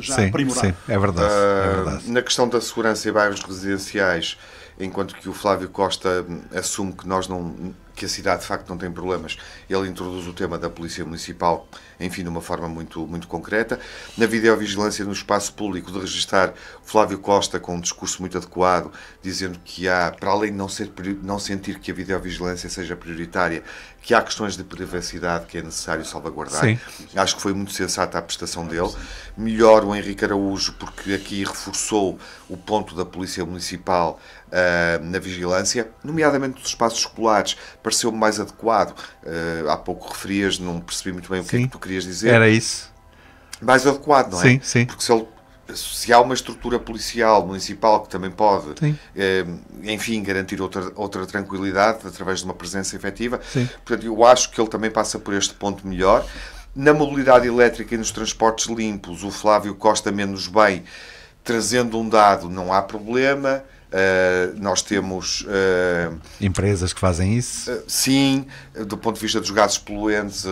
já aprimorado. É verdade. Na questão da segurança em bairros residenciais, enquanto que o Flávio Costa assume que a cidade, de facto, não tem problemas, ele introduz o tema da Polícia Municipal, enfim, de uma forma muito, muito concreta. Na videovigilância no espaço público, de registar Flávio Costa com um discurso muito adequado, dizendo que há, para além de não sentir que a videovigilância seja prioritária, que há questões de privacidade que é necessário salvaguardar. Acho que foi muito sensata a prestação dele. Melhor o Henrique Araújo, porque aqui reforçou o ponto da Polícia Municipal na vigilância, nomeadamente dos espaços escolares, pareceu-me mais adequado. Há pouco referias, não percebi muito bem o que é que tu querias dizer. Era isso. mais adequado, não é? Sim, sim. Porque se há uma estrutura policial municipal que também pode, enfim, garantir outra tranquilidade através de uma presença efetiva, portanto, eu acho que ele também passa por este ponto melhor. Na mobilidade elétrica e nos transportes limpos, o Flávio Costa menos bem, trazendo um dado, não há problema. Nós temos empresas que fazem isso. Sim, do ponto de vista dos gases poluentes,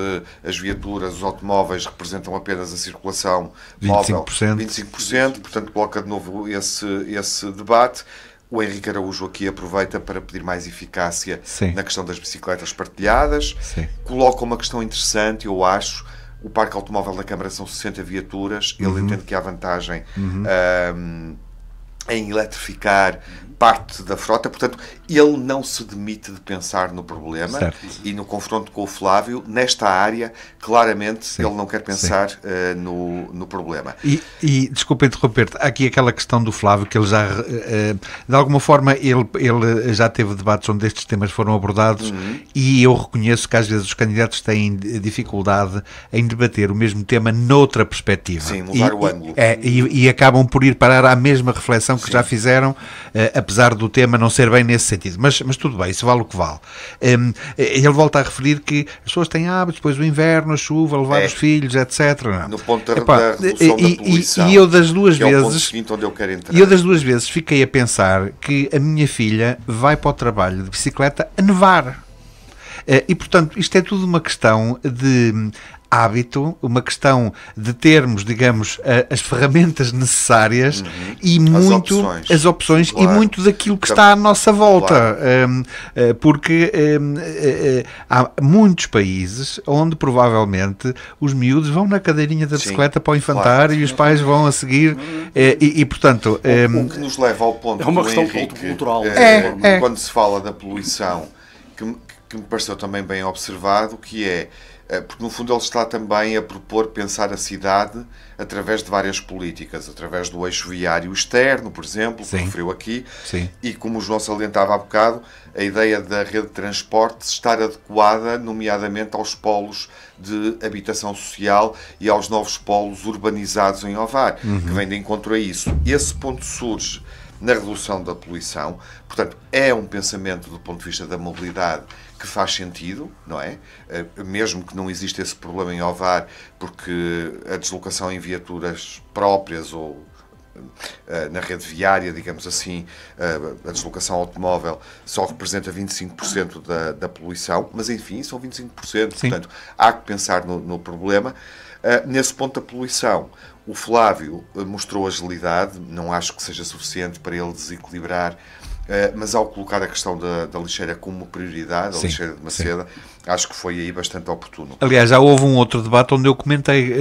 as viaturas, os automóveis representam apenas a circulação 25%. móvel, 25%, portanto coloca de novo esse debate. O Henrique Araújo aqui aproveita para pedir mais eficácia na questão das bicicletas partilhadas. Coloca uma questão interessante, eu acho. O parque automóvel da Câmara são 60 viaturas. Ele entende que há vantagem em eletrificar parte da frota, portanto, ele não se demite de pensar no problema e no confronto com o Flávio, nesta área, claramente, ele não quer pensar no problema. E desculpa interromper-te, há aqui aquela questão do Flávio, que ele já, de alguma forma, ele já teve debates onde estes temas foram abordados e eu reconheço que às vezes os candidatos têm dificuldade em debater o mesmo tema noutra perspectiva. Sim, mudar o ângulo. E acabam por ir parar à mesma reflexão que já fizeram, apesar do tema não ser bem nesse sentido, mas tudo bem, isso vale o que vale. Ele volta a referir que as pessoas têm hábitos, depois o inverno, a chuva, levar os filhos, etc. No ponto da redução da poluição, e eu das duas vezes, é o ponto seguinte onde eu quero entrar. E eu das duas vezes fiquei a pensar que a minha filha vai para o trabalho de bicicleta a nevar. E portanto, isto é tudo uma questão de hábito, uma questão de termos, digamos, as ferramentas necessárias e muito as opções claro. E muito daquilo que está à nossa volta. Claro. Porque há muitos países onde provavelmente os miúdos vão na cadeirinha da bicicleta para o infantário e os pais vão a seguir e portanto... O que nos leva ao ponto é uma questão cultural. Quando se fala da poluição, que me pareceu também bem observado, que é porque no fundo ele está também a propor pensar a cidade através de várias políticas, através do eixo viário externo, por exemplo, que referiu aqui, e como o João salientava há bocado, a ideia da rede de transporte estar adequada, nomeadamente aos polos de habitação social e aos novos polos urbanizados em Ovar, que vem de encontro a isso. Esse ponto surge na redução da poluição, portanto, é um pensamento do ponto de vista da mobilidade que faz sentido, não é? Mesmo que não exista esse problema em Ovar, porque a deslocação em viaturas próprias ou na rede viária, digamos assim, a deslocação automóvel só representa 25% da poluição, mas enfim, são 25%, portanto, há que pensar no problema. Nesse ponto da poluição, o Flávio mostrou agilidade, não acho que seja suficiente para ele desequilibrar, mas ao colocar a questão da lixeira como prioridade, a lixeira de Maceda, acho que foi aí bastante oportuno. Aliás, já houve um outro debate onde eu comentei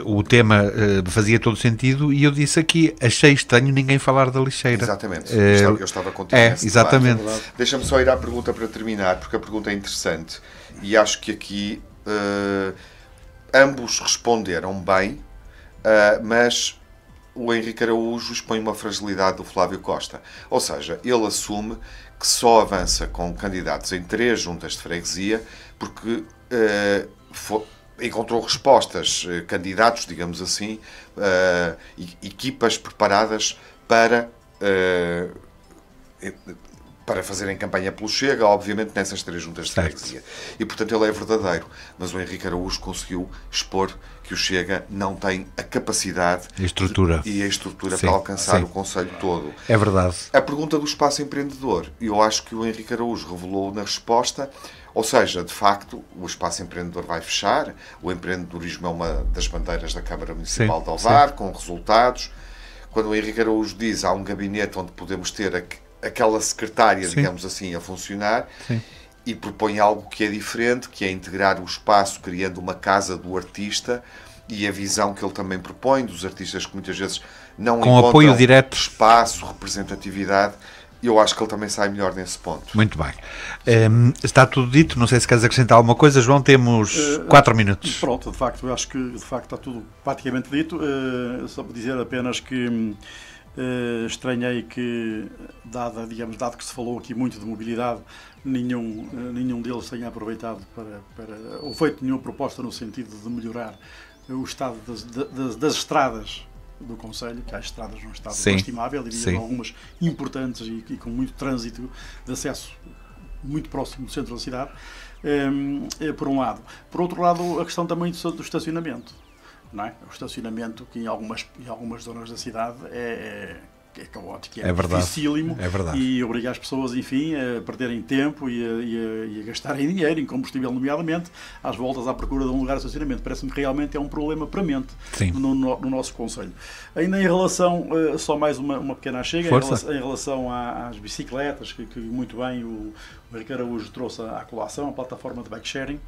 o tema fazia todo sentido e eu disse aqui, achei estranho ninguém falar da lixeira. Exatamente, eu estava contigo nesse exatamente. debate. Deixa-me só ir à pergunta para terminar, porque a pergunta é interessante e acho que aqui ambos responderam bem, mas o Henrique Araújo expõe uma fragilidade do Flávio Costa. Ou seja, ele assume que só avança com candidatos em 3 juntas de freguesia porque encontrou respostas, candidatos, digamos assim, equipas preparadas para fazerem campanha pelo Chega, obviamente nessas 3 juntas de freguesia. E, portanto, ele é verdadeiro. Mas o Henrique Araújo conseguiu expor que o Chega não tem a capacidade e a estrutura para alcançar o Conselho todo. É verdade. A pergunta do espaço empreendedor, eu acho que o Henrique Araújo revelou na resposta, ou seja, de facto, o espaço empreendedor vai fechar, o empreendedorismo é uma das bandeiras da Câmara Municipal de Ovar, com resultados. Quando o Henrique Araújo diz há um gabinete onde podemos ter aquela secretária, digamos assim, a funcionar, e propõe algo que é diferente, que é integrar o espaço, criando uma casa do artista, e a visão que ele também propõe dos artistas que muitas vezes não encontram apoio direto, espaço, representatividade. Eu acho que ele também sai melhor nesse ponto. Muito bem. Está tudo dito, não sei se queres acrescentar alguma coisa, João, temos 4 minutos. Pronto, de facto, eu acho que está tudo praticamente dito. Só para dizer apenas que estranhei que, dado que se falou aqui muito de mobilidade, nenhum deles tenha aproveitado ou feito nenhuma proposta no sentido de melhorar o estado das estradas do Conselho, que há estradas num estado lastimável, diria algumas importantes e com muito trânsito de acesso muito próximo do centro da cidade, por um lado. Por outro lado, a questão também do estacionamento. Não é? O estacionamento que em algumas zonas da cidade é caótico, é dificílimo, e obriga as pessoas, enfim, a perderem tempo e a gastarem dinheiro em combustível, nomeadamente, às voltas à procura de um lugar de estacionamento. Parece-me que realmente é um problema premente no nosso Conselho. Ainda em relação, só mais uma pequena chega, em relação às bicicletas, que muito bem o Henrique Araújo trouxe à colação, a plataforma de bike sharing,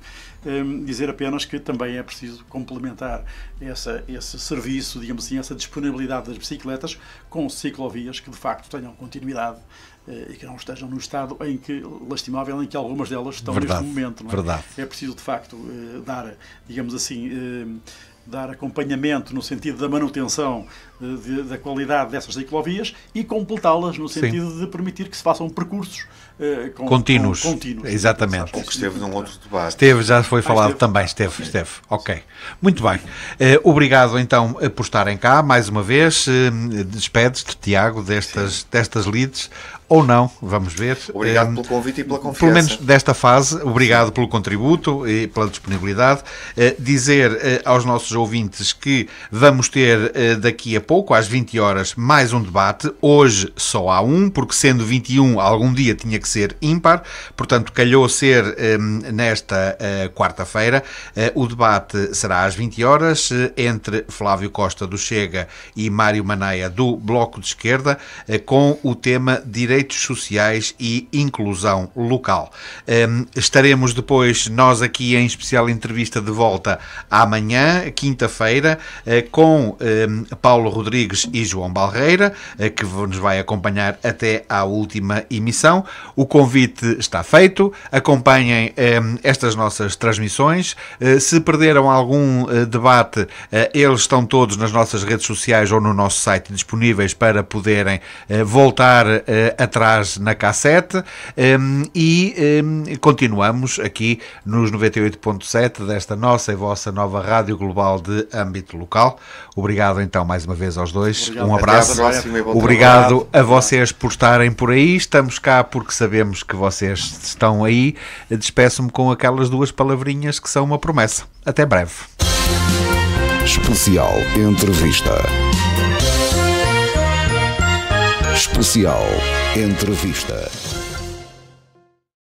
dizer apenas que também é preciso complementar esse serviço, digamos assim, essa disponibilidade das bicicletas com ciclovias que de facto tenham continuidade e que não estejam no estado lastimável em que algumas delas estão neste momento. Não é? É preciso de facto dar, digamos assim, dar acompanhamento no sentido da manutenção da qualidade dessas ciclovias e completá-las no sentido de permitir que se façam percursos contínuos. Exatamente. O que esteve num outro debate. Já foi falado também. Esteve. Ok. Muito bem. Obrigado então por estarem cá mais uma vez. Despedes-te, Tiago, destas leads. Ou não, vamos ver. Obrigado pelo convite e pela confiança. Pelo menos desta fase, obrigado pelo contributo e pela disponibilidade. Dizer aos nossos ouvintes que vamos ter daqui a pouco, às 20 horas, mais um debate. Hoje só há um, porque sendo 21, algum dia tinha que ser ímpar, portanto calhou ser nesta quarta-feira. O debate será às 20 horas, entre Flávio Costa do Chega e Mário Manaia do Bloco de Esquerda, com o tema Direitos Sociais e Inclusão Local. Estaremos depois, nós aqui em especial entrevista, de volta amanhã, quinta-feira, com Paulo Rodrigues e João Balreira, que nos vai acompanhar até à última emissão. O convite está feito, acompanhem estas nossas transmissões. Se perderam algum debate, eles estão todos nas nossas redes sociais ou no nosso site disponíveis para poderem voltar atrás na cassete, e continuamos aqui nos 98.7 desta nossa e vossa nova Rádio Global de âmbito local. Obrigado então mais uma vez aos dois. Obrigado. Um abraço. Obrigado a vocês por estarem por aí. Estamos cá porque sabemos que vocês estão aí. Despeço-me com aquelas duas palavrinhas que são uma promessa. Até breve. Especial Entrevista. Especial Entrevista.